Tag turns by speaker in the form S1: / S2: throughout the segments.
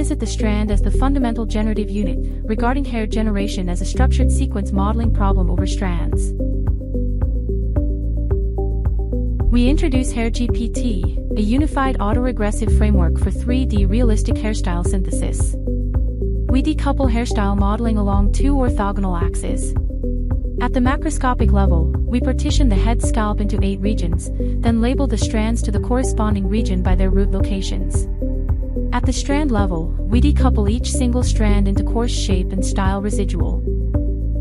S1: revisit the strand as the fundamental generative unit, regarding hair generation as a structured sequence modeling problem over strands. We introduce HairGPT, a unified autoregressive framework for 3D realistic hairstyle synthesis. We decouple hairstyle modeling along two orthogonal axes. At the macroscopic level, we partition the head scalp into 8 regions, then label the strands to the corresponding region by their root locations. At the strand level, we decouple each single strand into coarse shape and style residual.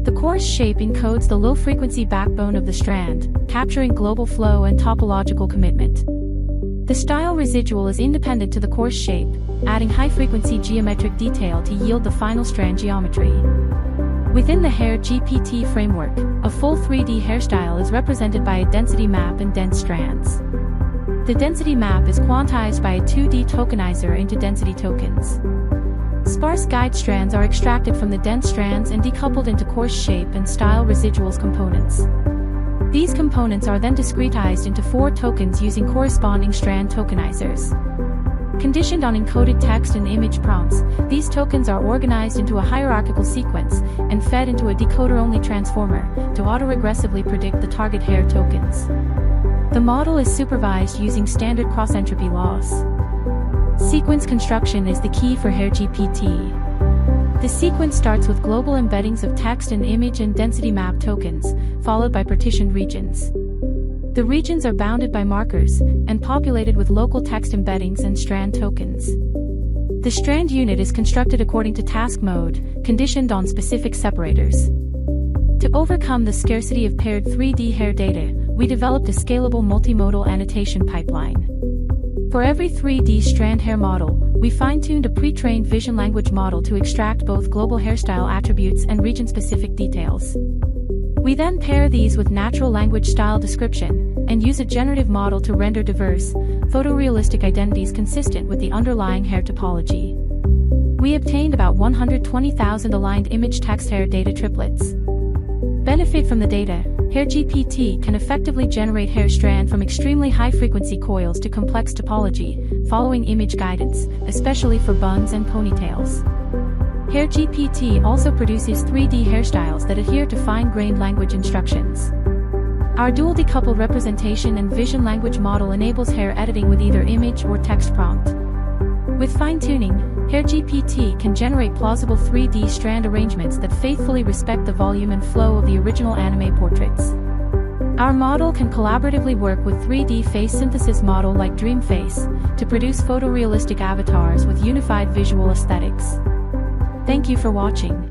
S1: The coarse shape encodes the low-frequency backbone of the strand, capturing global flow and topological commitment. The style residual is independent to the coarse shape, adding high-frequency geometric detail to yield the final strand geometry. Within the HairGPT framework, a full 3D hairstyle is represented by a density map and dense strands. The density map is quantized by a 2D tokenizer into density tokens. Sparse guide strands are extracted from the dense strands and decoupled into coarse shape and style residuals components. These components are then discretized into 4 tokens using corresponding strand tokenizers. Conditioned on encoded text and image prompts, these tokens are organized into a hierarchical sequence and fed into a decoder-only transformer to autoregressively predict the target hair tokens. The model is supervised using standard cross-entropy laws. Sequence construction is the key for HairGPT. The sequence starts with global embeddings of text and image and density map tokens, followed by partitioned regions. The regions are bounded by markers and populated with local text embeddings and strand tokens. The strand unit is constructed according to task mode, conditioned on specific separators. To overcome the scarcity of paired 3D hair data, we developed a scalable multimodal annotation pipeline. For every 3D strand hair model, we fine-tuned a pre-trained vision language model to extract both global hairstyle attributes and region-specific details. We then pair these with natural language style description, and use a generative model to render diverse, photorealistic identities consistent with the underlying hair topology. We obtained about 120,000 aligned image text hair data triplets. Benefit from the data: HairGPT can effectively generate hair strand from extremely high-frequency coils to complex topology, following image guidance, especially for buns and ponytails. HairGPT also produces 3D hairstyles that adhere to fine-grained language instructions. Our dual-decoupled representation and vision language model enables hair editing with either image or text prompt. With fine-tuning, HairGPT can generate plausible 3D strand arrangements that faithfully respect the volume and flow of the original anime portraits. Our model can collaboratively work with 3D face synthesis model like DreamFace to produce photorealistic avatars with unified visual aesthetics. Thank you for watching.